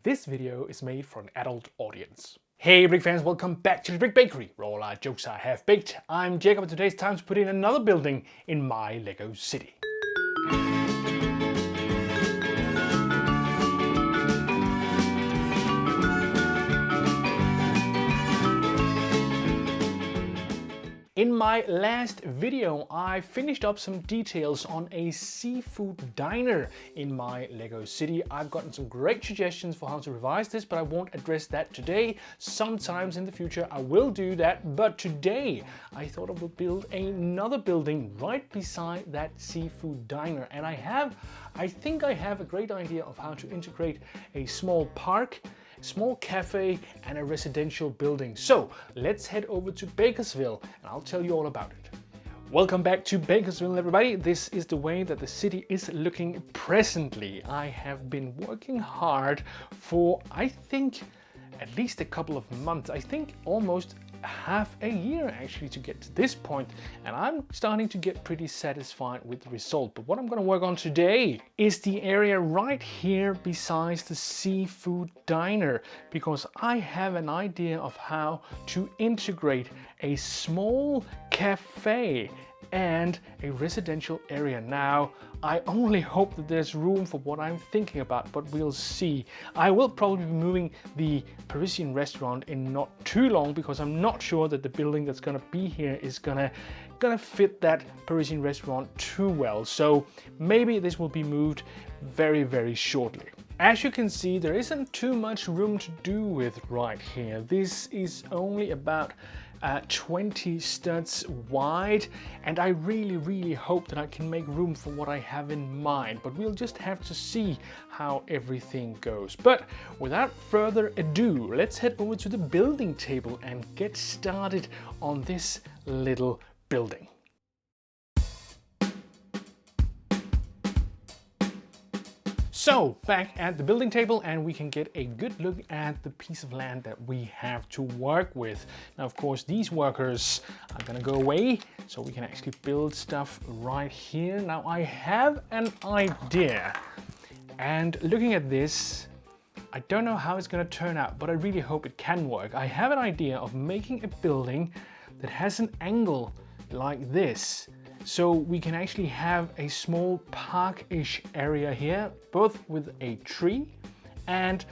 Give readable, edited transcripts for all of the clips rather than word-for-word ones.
This video is made for an adult audience. Hey brick fans, welcome back to the Brick Bakery, where all our jokes are half baked. I'm Jacob and today it's time to put in another building in my LEGO city. In my last video, I finished up some details on a seafood diner in my LEGO city. I've gotten some great suggestions for how to revise this, but I won't address that today. Sometimes in the future I will do that, but today I thought I would build another building right beside that seafood diner. And I think I have a great idea of how to integrate a small park, small cafe and a residential building. So let's head over to Bakersville and I'll tell you all about it. Welcome back to Bakersville, everybody. This is the way that the city is looking presently. I have been working hard for, I think, at least a couple of months. I think almost half a year actually to get to this point, and I'm starting to get pretty satisfied with the result. But what I'm going to work on today is the area right here besides the seafood diner, because I have an idea of how to integrate a small cafe and a residential area. Now, I only hope that there's room for what I'm thinking about, but we'll see. I will probably be moving the Parisian restaurant in not too long because I'm not sure that the building that's gonna be here is gonna fit that Parisian restaurant too well. So maybe this will be moved very, very shortly. As you can see, there isn't too much room to do with right here. This is only about 20 studs wide, and I really hope that I can make room for what I have in mind, but we'll just have to see how everything goes. But without further ado, let's head over to the building table and get started on this little building. So back at the building table, and we can get a good look at the piece of land that we have to work with. Now, of course, these workers are gonna go away, so we can actually build stuff right here. Now, I have an idea, and looking at this, I don't know how it's gonna turn out, but I really hope it can work. I have an idea of making a building that has an angle like this. So we can actually have a small park-ish area here, both with a tree and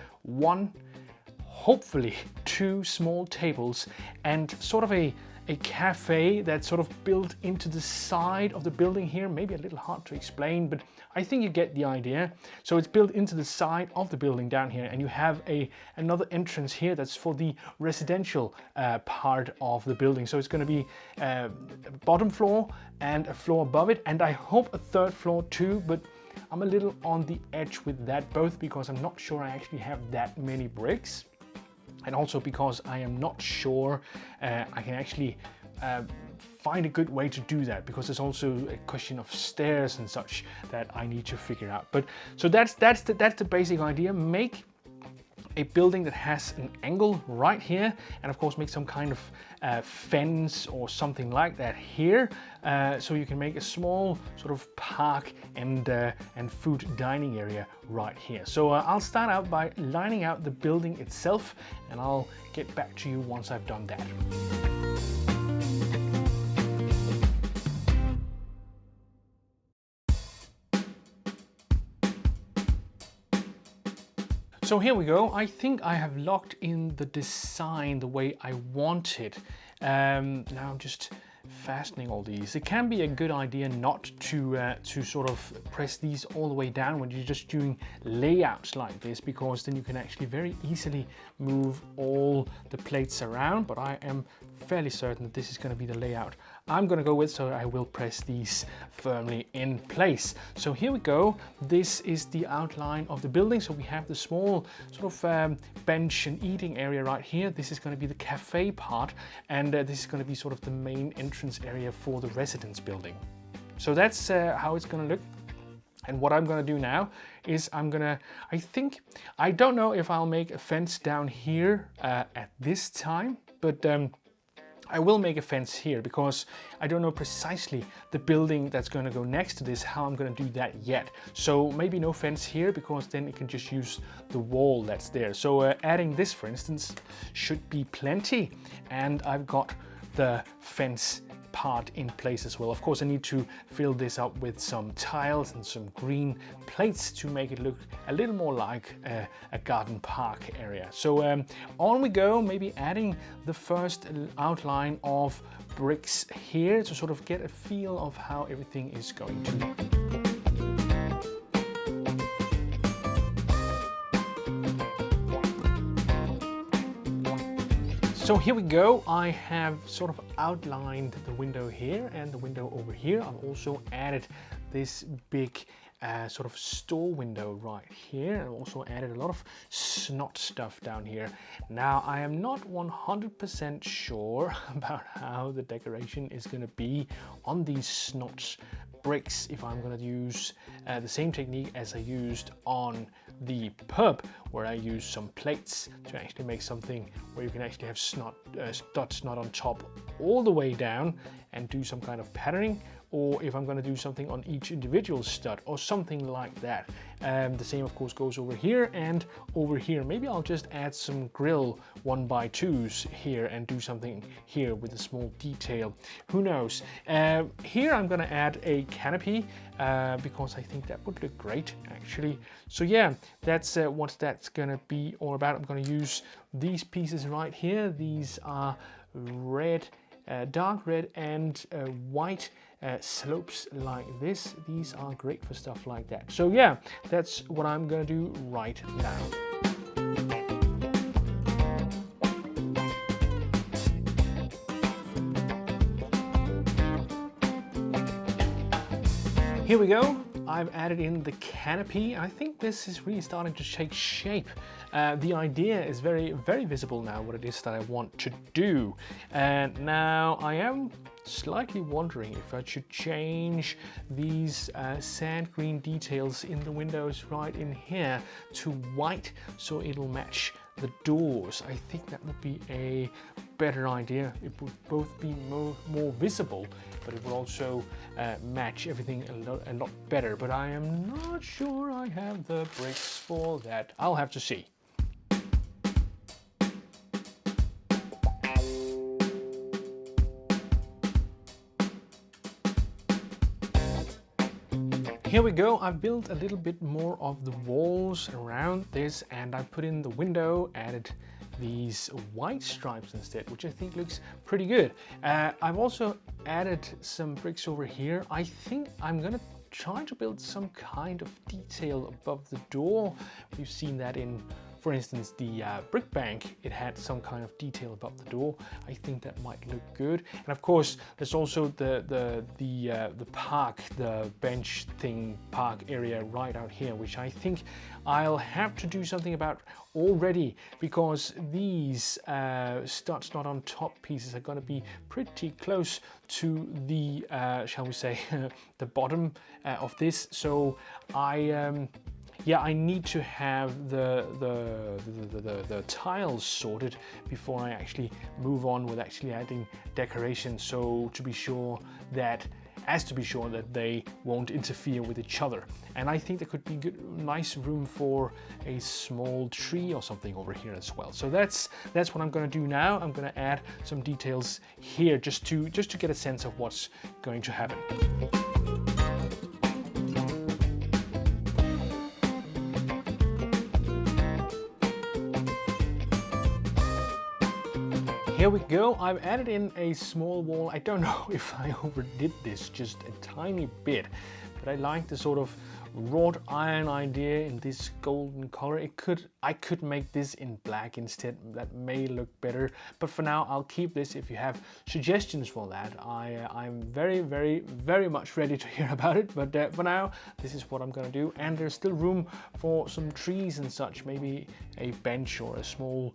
hopefully two small tables, and sort of a cafe that's sort of built into the side of the building here. Maybe a little hard to explain, but I think you get the idea. So it's built into the side of the building down here, and you have another entrance here that's for the residential part of the building. So it's going to be a bottom floor and a floor above it, and I hope a third floor too, but I'm a little on the edge with that, both because I'm not sure I actually have that many bricks, and also because I am not sure I can actually find a good way to do that, because there's also a question of stairs and such that I need to figure out. But so that's the basic idea. Make a building that has an angle right here, and of course make some kind of fence or something like that here, so you can make a small sort of park and food dining area right here. So I'll start out by lining out the building itself, and I'll get back to you once I've done that. So here we go. I think I have locked in the design the way I want it. Now I'm just fastening all these. It can be a good idea not to sort of press these all the way down when you're just doing layouts like this, because then you can actually very easily move all the plates around. But I am fairly certain that this is going to be the layout I'm going to go with, so I will press these firmly in place. So here we go. This is the outline of the building. So we have the small sort of bench and eating area right here. This is going to be the cafe part, and this is going to be sort of the main entrance area for the residence building. So that's how it's going to look. And what I'm going to do now is I don't know if I'll make a fence down here at this time, but I will make a fence here because I don't know precisely the building that's going to go next to this, how I'm going to do that yet. So maybe no fence here, because then it can just use the wall that's there. So adding this, for instance, should be plenty. And I've got the fence part in place as well. Of course, I need to fill this up with some tiles and some green plates to make it look a little more like a garden park area. So on we go, maybe adding the first outline of bricks here to sort of get a feel of how everything is going to look. So here we go. I have sort of outlined the window here and the window over here. I've also added this big sort of store window right here. I've also added a lot of snot stuff down here. Now, I am not 100% sure about how the decoration is going to be on these snot bricks, if I'm going to use the same technique as I used on the pub, where I used some plates to actually make something where you can actually have dot snot on top all the way down and do some kind of patterning, or if I'm going to do something on each individual stud or something like that. The same of course goes over here and over here. Maybe I'll just add some grill 1x2s here and do something here with a small detail. Who knows? Here I'm going to add a canopy because I think that would look great actually. So yeah, that's what that's going to be all about. I'm going to use these pieces right here. These are red, dark red and white slopes like this. These are great for stuff like that. So yeah, that's what I'm gonna do right now. Here we go. I've added in the canopy. I think this is really starting to take shape. The idea is very, very visible now, what it is that I want to do. And now I am slightly wondering if I should change these sand green details in the windows right in here to white so it'll match the doors. I think that would be a better idea. It would both be more visible, but it will also match everything a lot better. But I am not sure I have the bricks for that. I'll have to see. Here we go. I've built a little bit more of the walls around this, and I put in the window, added these white stripes instead, which I think looks pretty good. I've also added some bricks over here. I think I'm gonna try to build some kind of detail above the door. We've seen that in, for instance, the brick bank. It had some kind of detail above the door. I think that might look good. And of course, there's also the park, the bench thing, park area right out here, which I think I'll have to do something about already, because these studs not on top pieces are going to be pretty close to the shall we say the bottom of this. So yeah, I need to have the tiles sorted before I actually move on with actually adding decoration. So to be sure that they won't interfere with each other. And I think there could be nice room for a small tree or something over here as well. So that's what I'm going to do now. I'm going to add some details here just to get a sense of what's going to happen. Here we go. I've added in a small wall. I don't know if I overdid this just a tiny bit, but I like the sort of wrought iron idea in this golden color. I could make this in black instead. That may look better, but for now I'll keep this. If you have suggestions for that, I'm very, very, very much ready to hear about it. But for now, this is what I'm gonna do. And there's still room for some trees and such, maybe a bench or a small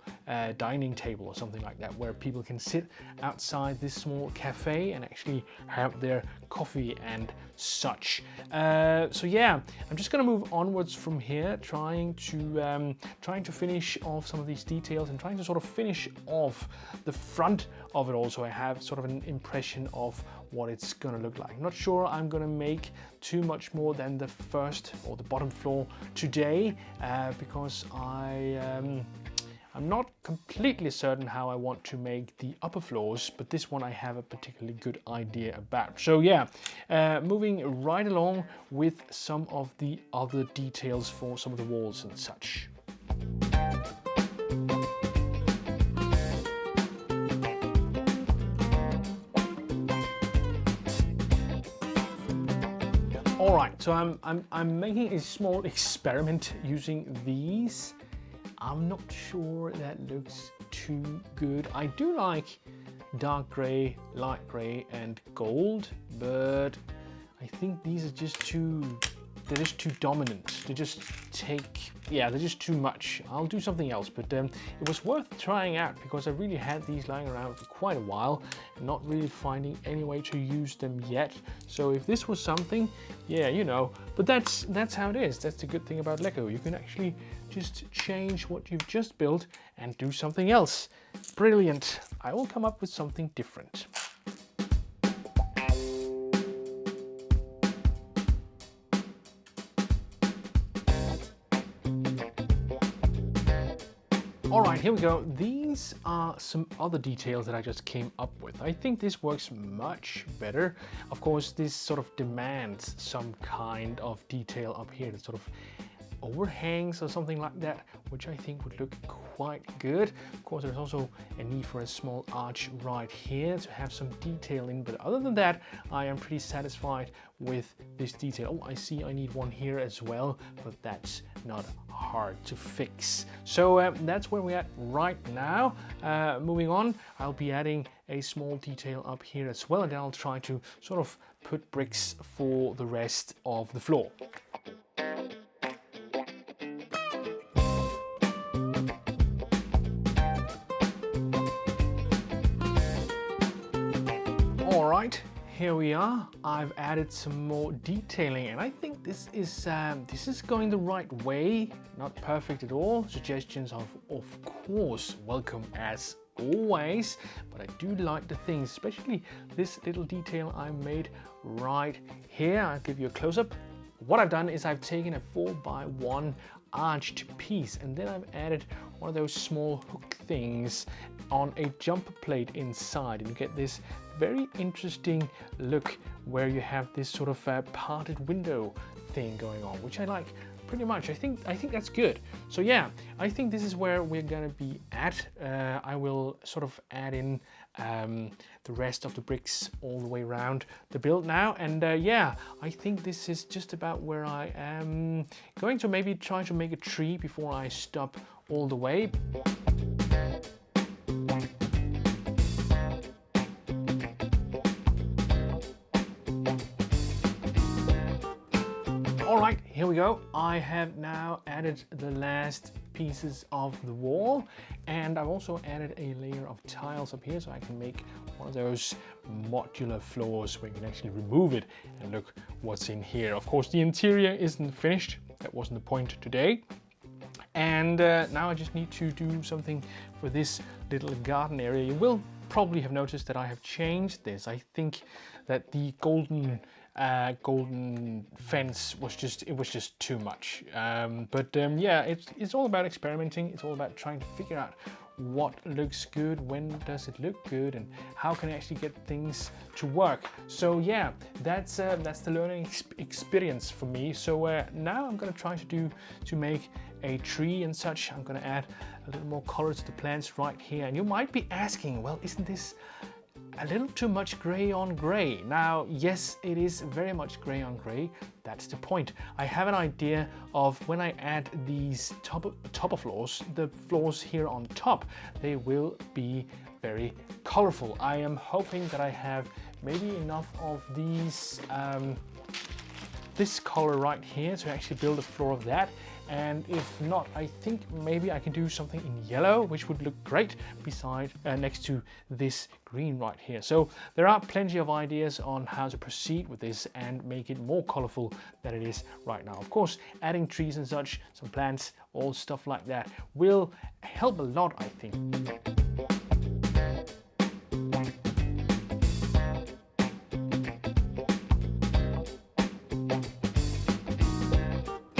dining table or something like that, where people can sit outside this small cafe and actually have their coffee and such. So yeah, I'm just going to move onwards from here, trying to finish off some of these details and trying to sort of finish off the front of it all, so I have sort of an impression of what it's going to look like. I'm not sure I'm going to make too much more than the first or the bottom floor today, because I'm not completely certain how I want to make the upper floors, but this one I have a particularly good idea about. So yeah, moving right along with some of the other details for some of the walls and such. All right, so I'm making a small experiment using these. I'm not sure that looks too good. I do like dark gray, light gray, and gold, but I think these are just they're just too dominant. They just they're just too much. I'll do something else, but it was worth trying out because I really had these lying around for quite a while and not really finding any way to use them yet. So if this was something, yeah, you know, but that's how it is. That's the good thing about Lego. You can actually just change what you've just built and do something else. Brilliant. I will come up with something different. All right, here we go. These are some other details that I just came up with. I think this works much better. Of course, this sort of demands some kind of detail up here that sort of overhangs or something like that, which I think would look quite good. Of course, there's also a need for a small arch right here to have some detailing, but other than that, I am pretty satisfied with this detail. Oh, I see I need one here as well, but that's not hard to fix. So that's where we're at right now. Moving on, I'll be adding a small detail up here as well, and then I'll try to sort of put bricks for the rest of the floor. Alright, here we are. I've added some more detailing and I think this is going the right way. Not perfect at all. Suggestions of course welcome as always, but I do like the things, especially this little detail I made right here. I'll give you a close-up. What I've done is I've taken a 4x1 arched piece and then I've added one of those small hook things on a jumper plate inside, and you get this very interesting look where you have this sort of parted window thing going on, which I like pretty much. I think that's good. So yeah, I think this is where we're gonna be at. I will sort of add in the rest of the bricks all the way around the build now, and yeah, I think this is just about where I am going to maybe try to make a tree before I stop all the way. All right, here we go. I have now added the last pieces of the wall, and I've also added a layer of tiles up here so I can make one of those modular floors where you can actually remove it and look what's in here. Of course, the interior isn't finished. That wasn't the point today. And now I just need to do something for this little garden area. You will probably have noticed that I have changed this. I think that the golden fence was just too much. Yeah, it's all about experimenting. It's all about trying to figure out what looks good, when does it look good, and how can I actually get things to work. So yeah, that's the learning experience for me. So now I'm gonna try to make a tree and such. I'm gonna add a little more color to the plants right here. And you might be asking, well, isn't this a little too much gray on gray? Now, yes, it is very much gray on gray. That's the point. I have an idea of when I add these topper floors, the floors here on top, they will be very colorful. I am hoping that I have maybe enough of these this color right here to actually build a floor of that, and if not, I think maybe I can do something in yellow, which would look great beside next to this green right here. So there are plenty of ideas on how to proceed with this and make it more colorful than it is right now. Of course, adding trees and such, some plants, all stuff like that will help a lot, I think.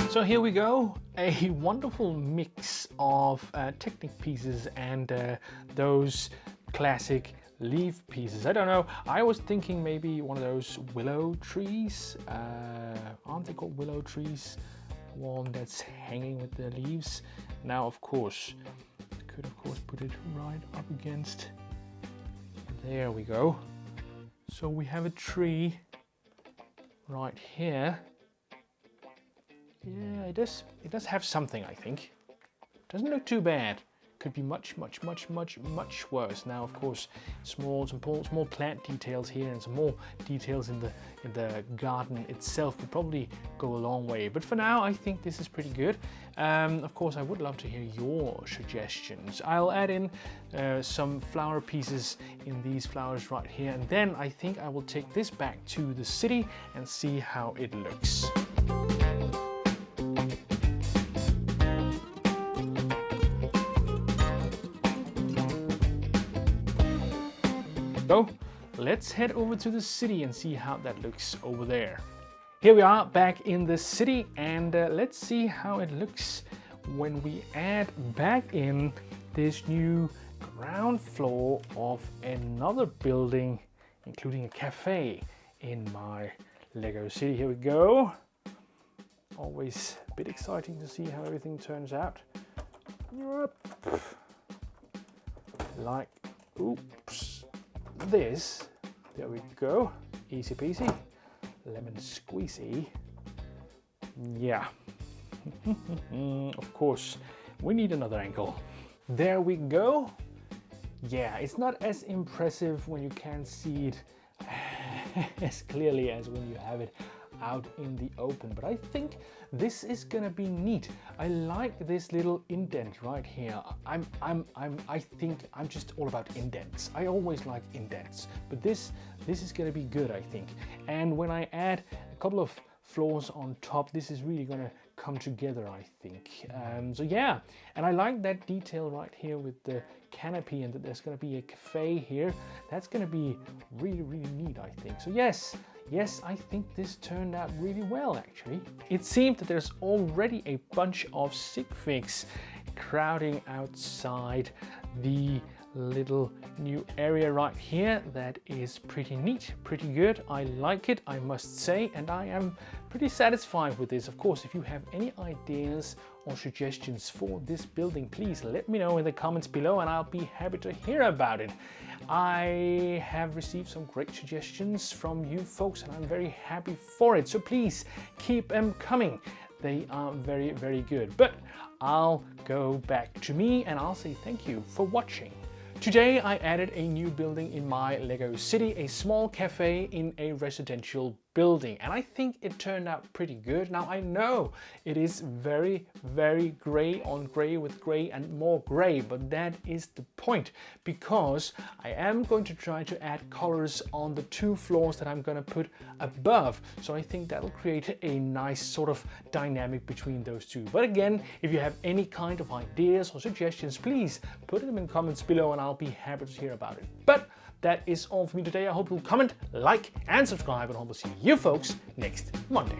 So here we go, a wonderful mix of Technic pieces and those classic leaf pieces. I don't know, I was thinking maybe one of those willow trees. Aren't they called willow trees? One that's hanging with the leaves. Now, of course, I could of course put it right up against. There we go. So we have a tree right here. Yeah, it does have something, I think. Doesn't look too bad. Could be much worse. Now, of course, some small plant details here and some more details in the garden itself would probably go a long way. But for now, I think this is pretty good. Of course, I would love to hear your suggestions. I'll add in some flower pieces in these flowers right here, and then I think I will take this back to the city and see how it looks. So let's head over to the city and see how that looks over there. Here we are back in the city, and let's see how it looks when we add back in this new ground floor of another building, including a cafe in my LEGO city. Here we go. Always a bit exciting to see how everything turns out. Like, oops. This, there we go, easy peasy, lemon squeezy. Yeah, of course, we need another angle. There we go. Yeah, it's not as impressive when you can't see it as clearly as when you have it out in the open, but I think this is gonna be neat. I like this little indent right here. I think I'm just all about indents. I always like indents, but this is gonna be good, I think. And when I add a couple of floors on top, this is really gonna come together, I think. So yeah, and I like that detail right here with the canopy, and that there's gonna be a cafe here. That's gonna be really neat, I think. So yes, I think this turned out really well, actually. It seemed that there's already a bunch of sig figs crowding outside the little new area right here. That is pretty neat, pretty good. I like it, I must say, and I am pretty satisfied with this. Of course, if you have any ideas or suggestions for this building, please let me know in the comments below, and I'll be happy to hear about it. I have received some great suggestions from you folks, and I'm very happy for it. So please keep them coming. They are very good. But I'll go back to me and I'll say thank you for watching. Today I added a new building in my LEGO city, a small cafe in a residential building, and I think it turned out pretty good. Now I know it is very gray on gray with gray and more gray, but that is the point, because I am going to try to add colors on the two floors that I'm going to put above. So I think that'll create a nice sort of dynamic between those two. But again, if you have any kind of ideas or suggestions, please put them in comments below and I'll be happy to hear about it. But that is all for me today. I hope you'll comment, like, and subscribe, and I hope to see you folks next Monday.